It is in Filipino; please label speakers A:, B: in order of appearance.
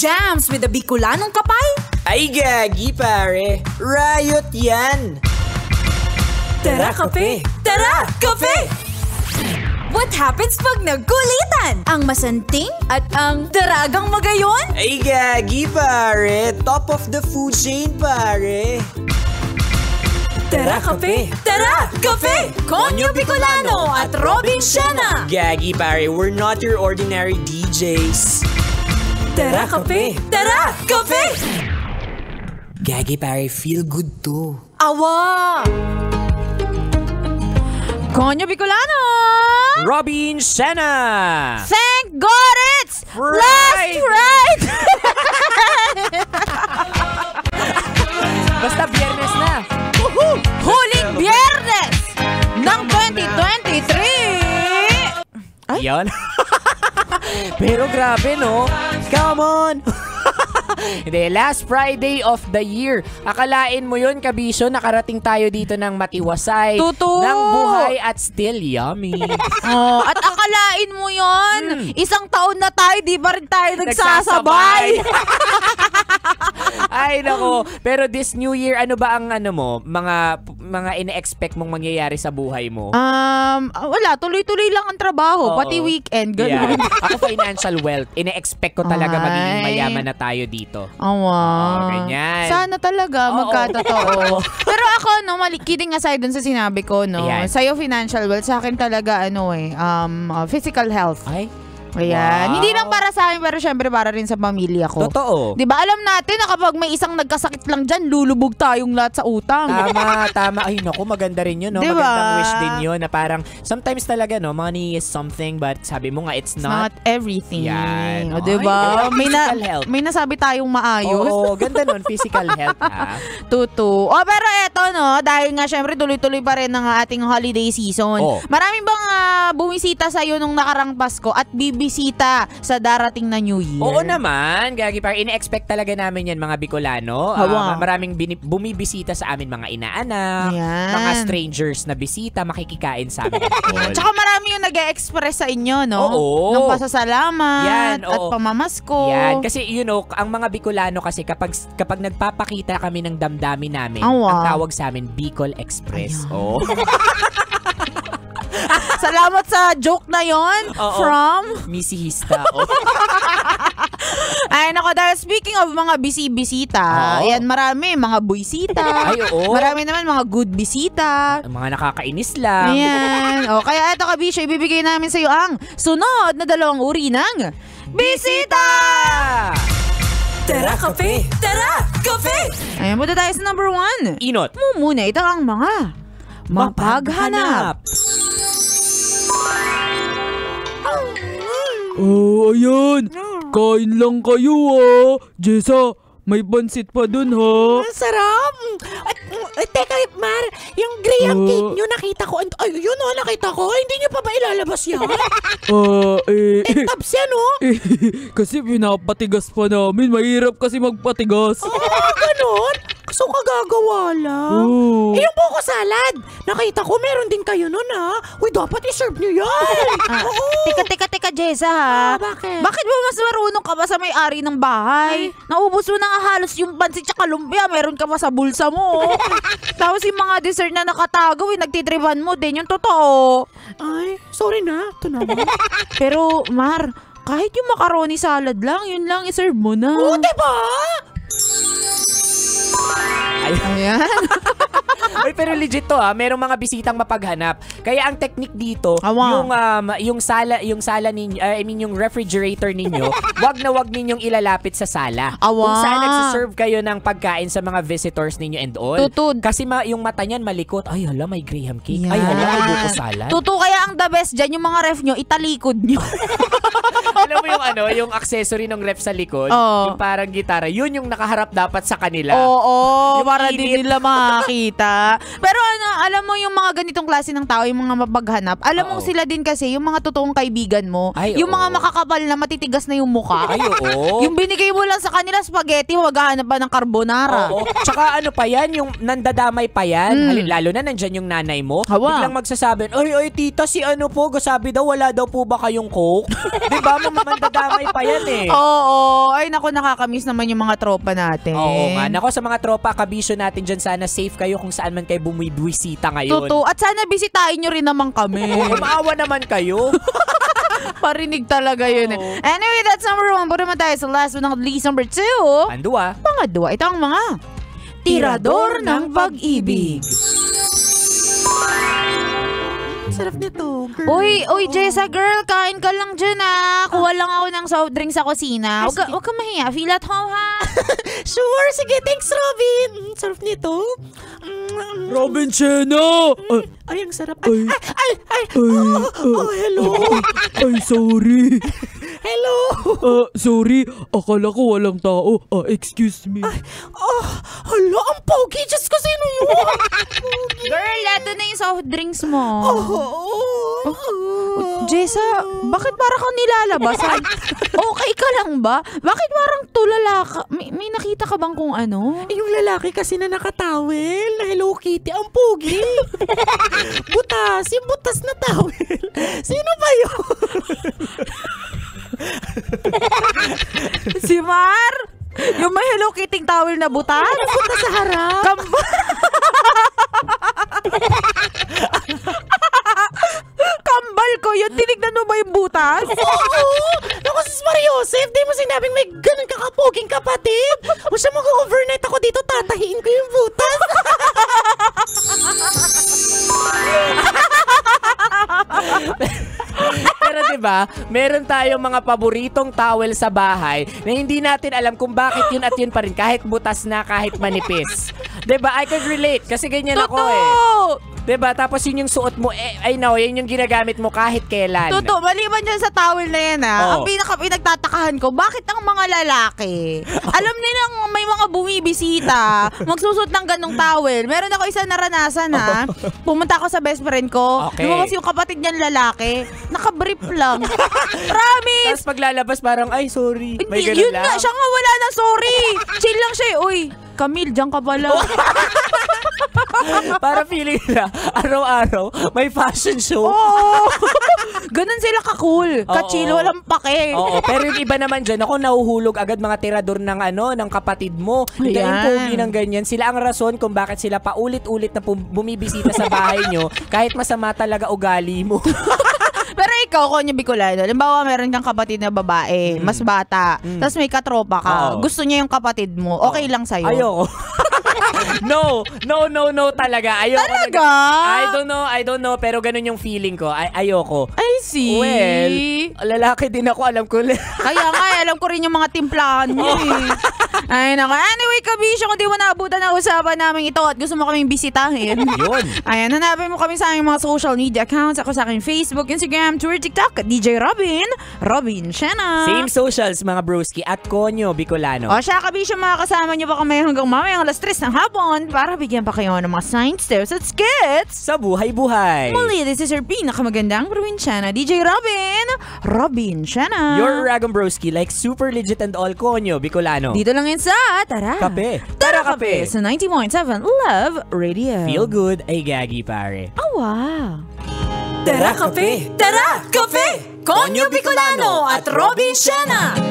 A: Jams with the Bicolanong kapay?
B: Ay gagi pare, riot yan!
A: Tara kape! Tara kape! What happens pag nagkulitan? Ang masanting at ang daragang magayon?
B: Ay gagi pare, top of the food chain pare!
A: Tara kape! Tara kape! Konyo Bicolano at Robin Siena!
B: Gagi pare, we're not your ordinary DJs.
A: Tara kape! Tara kape!
B: Gagi pare, feel good to.
A: Awa! Konyo Bicolano!
B: Robin Siena!
A: Thank God it's last ride!
C: Basta biyernes na.
A: Huling biyernes ng 2023! Ay?
C: Yan. Pero grabe, no? Come on! Hindi, last Friday of the year. Akalain mo yun, kabisyo, nakarating tayo dito ng matiwasay,
A: Totoo.
C: ng buhay at still yummy.
A: Oh, at akalain mo yon, isang taon na tayo, di ba rin tayo nagsasabay?
C: Ay, nako. Pero this new year, ano ba ang mga ine-expect mong mangyayari sa buhay mo?
A: Wala, tuloy-tuloy lang ang trabaho, pati weekend, gano'n.
C: Yeah. Ako financial wealth, ine-expect ko talaga magiging mayaman na tayo dito.
A: Awa.
C: Ganyan.
A: Sana talaga magkatotoo. Pero ako, kidding aside dun sa sinabi ko,
C: Ayan.
A: sa'yo financial wealth, sa akin talaga, physical health.
C: Ay,
A: Ayan.
C: wow.
A: Hindi lang para sa akin, pero syempre para rin sa pamilya ko.
C: Totoo.
A: Di ba alam natin na kapag may isang nagkasakit lang dyan, lulubog tayong lahat sa utang.
C: Tama. Ay, naku, maganda rin yun, no?
A: Diba?
C: Magandang wish din yun na parang sometimes talaga, no? Money is something, but sabi mo nga, it's not
A: everything.
C: Yan.
A: O, diba?
C: Ay, physical health.
A: May nasabi tayong maayos.
C: Oo, ganda nun, physical health, ha?
A: Tutu. O, pero eto, dahil nga syempre tuloy-tuloy pa rin ang ating holiday season.
C: Oh.
A: Maraming bang bumisita sa'yo nung nakarang Pasko at bibisita sa darating na New Year?
C: Oo naman, Gagi, parang ine-expect talaga namin yan mga Bicolano. Maraming bumibisita sa amin mga inaanak,
A: Yan.
C: mga strangers na bisita, makikikain sa amin.
A: Tsaka marami yung nag-e-express sa inyo, no?
C: Oo.
A: Ng pasasalamat
C: Yan,
A: at
C: oo.
A: pamamasko.
C: Yan, kasi ang mga Bicolano kasi kapag nagpapakita kami ng damdamin namin,
A: Awa.
C: ang tawag sa amin Bicol Express. Oh.
A: Salamat sa joke na yon from
C: Missy Hista. Oh.
A: Ay, nako, dahil speaking of mga bisita, ayan, marami, mga buisita.
C: Ay, oo.
A: Marami naman mga good bisita.
C: Mga nakakainis lang.
A: Ayan. O, kaya eto, kabisyo, ibibigay namin sa iyo ang sunod na 2 uri ng bisita!
B: Tara kape!
A: Tara, kape! Ayan, punta tayo sa number 1.
C: Inot.
A: Muna, ito ang mga mapaghanap.
D: Oh, ayan. Kain lang kayo, ha. Jessa, may pansit pa dun, ha.
E: Sarap! Teka, Mar, yung graham cake nyo nakita ko. Ay, yun nakita ko. Hindi nyo pa ba ilalabas yan? Tabs yan,
D: Kasi pinapatigas pa namin. Mahirap kasi magpatigas.
E: Ganon? So, kagagawa lang.
D: Oh.
E: Yung buko salad. Nakita ko, meron din kayo nun, ha? Uy, dapat iserve nyo yan.
A: Teka, Jessa, ha?
E: Bakit?
A: Bakit mo mas marunong ka ba sa may-ari ng bahay? Naubos mo na nga halos yung pansit tsaka lumpia. Meron ka pa sa bulsa mo. Tapos yung mga dessert na nakatago, nagtitripan mo din. Yung totoo.
E: Ay, sorry na. Ito naman.
A: Pero, Mar, kahit yung macaroni salad lang, yun lang iserve mo na.
E: Oo, diba?
A: Ayan.
C: Uy, pero legit to, merong mga bisitang mapaghanap. Kaya ang technique dito, yung sala ninyo, yung refrigerator ninyo, wag ninyong ilalapit sa sala. Kung saan nagsiserve kayo ng pagkain sa mga visitors ninyo and all.
A: Tutod.
C: Kasi yung mata niyan malikot. Ay, hala, may graham cake.
A: Yan.
C: Ay, hala, may buko salad.
A: Tuto, kaya ang the best dyan, yung mga ref nyo, italikod nyo.
C: Alam mo yung accessory ng ref sa likod, yung parang gitara, yun yung nakaharap dapat sa kanila.
A: Oo,
C: Yung
A: para
C: init.
A: din nila makakita. Pero alam mo yung mga ganitong klase ng tao, yung mga mapaghanap, alam mo sila din kasi, yung mga totoong kaibigan mo,
C: Ay,
A: yung mga makakapal na matitigas na yung mukha.
C: Ay, oo.
A: Yung binigay mo lang sa kanila spaghetti, maghahanap pa ng carbonara.
C: Oo. Tsaka ano pa yan, yung nandadamay pa yan. Lalo na nandyan yung nanay mo. Biglang magsasabi, ay, tita, si ano po, sabi daw, wala daw po ba kayong coke? Diba, mandadamay pa yan eh.
A: Oo. Ay, Naku, nakakamiss naman yung mga tropa natin.
C: Oo nga. Nako, sa mga tropa, kabisyo natin dyan, sana safe kayo kung saan man kayo bumibisita ngayon.
A: Totoo. At sana bisitahin nyo rin naman kami.
C: Maawa naman kayo.
A: Parinig talaga yun. Anyway, that's number 1. Punta naman tayo sa last but not least, number 2.
C: Pandua.
A: Pangadwa, ito ang mga tirador ng pag-ibig.
E: Sarap nito, girl.
A: Uy, Jessa, girl, kain ka lang dyan, Kuha lang ako ng soft drink sa kusina. Huwag ka mahiya. Feel at home, ha?
E: Sure, sige, thanks, Robin. Sarap nito.
D: Robin Chena!
E: Ay, ang sarap.
D: Ay.
E: Hello.
D: Ay, sorry.
E: Hello.
D: Sorry. Akala ko walang tao. Excuse me.
E: Hala, ang pogi. Diyos ko, sino yun?
A: Girl, eto na yung soft drinks mo. Jessa, bakit parang kang nilalabasan? Okay ka lang ba? Bakit parang tulala ka? May nakita ka bang kung ano?
E: Yung lalaki kasi na nakatawel na Hello Kitty, ang pogi. Butas, yung butas na tawel. Sino ba yun?
A: Si Mar? Yung may Hello Kitty towel na butas?
E: Butas sa harap.
A: Kambal ko yun. Tinignan mo ba yung butas?
E: Oo! Naku, sis Mariosef, di mo sinabing may ganun kakapoging kapatid. O siya mag-overnight ako dito, tatahiin ko yung butas.
C: Pero 'di ba, meron tayong mga paboritong towel sa bahay na hindi natin alam kung bakit yun at yun pa rin kahit butas na, kahit manipis. 'Di ba? I can relate kasi ganyan ako eh. 'Di ba? Tapos yun yung suot mo, I know, yun yung ginagamit mo kahit kailan.
A: Totoo, maliban dyan sa towel na yan ang
C: Oo.
A: pinagtatakahan ko, bakit ang mga lalaki, alam nilang may mga bumibisita, magsusot ng ganong towel. Meron ako isang naranasan pumunta ako sa best friend ko,
C: Okay.
A: lumabas yung kapatid niyan lalaki, nakabrief lang. Promise!
C: Tapos paglalabas parang, ay sorry, may
A: Hindi,
C: ganun
A: yun
C: lang.
A: nga, siya nga wala na sorry. Chill lang siya uy, Camille, diyan ka pala.
C: Para feeling na, araw-araw, may fashion show.
A: Oo. Ganun sila ka-cool. Ka-chill, walang pake.
C: Oo, pero yung iba naman dyan, ako nahuhulog agad mga tirador ng ng kapatid mo. Yung
A: Ayan.
C: pogi ng ganyan. Sila ang rason kung bakit sila paulit-ulit na bumibisita sa bahay nyo kahit masama talaga ugali mo.
A: Pero ikaw, Konya Bicolano, halimbawa meron kang kapatid na babae, mas bata, tapos may katropa ka,
C: Oo.
A: gusto niya yung kapatid mo, okay lang sa'yo?
C: Ayoko. No talaga. Ayoko.
A: Talaga?
C: I don't know, pero ganun yung feeling ko. Ayoko.
A: I see.
C: Well, lalaki din ako, alam ko.
A: Kaya nga, alam ko rin yung mga timplahan niyo Ay, nako. Anyway, kabisyo, kung di mo naabutan na usapan namin ito at gusto mo kaming bisitahin.
C: Yun.
A: Ayan, hanapin mo kami sa aming mga social media accounts. Ako sa aking Facebook, Instagram, Twitter, TikTok, DJ Robin Shena.
C: Same socials, mga broski, at Konyo Bicolano.
A: O siya, kabisyo, makakasama niyo pa kami hanggang mamayang alas 3 ng hapon para bigyan pa kayo ng mga science tips at skits.
C: Sa buhay-buhay.
A: Muli, this is your pinakamagandang probinsyana, DJ Robin Shena.
C: Your Uragon broski, like super legit and all, Konyo Bicolano.
A: Dito lang yun sa Tara.
C: Kape.
A: Tara Kape sa 90.7 Love Radio.
C: Feel good, ay gagi pare.
A: Wow.
B: Tara Kape!
A: Tara Kape! Konyo Bicolano at Robin Shena.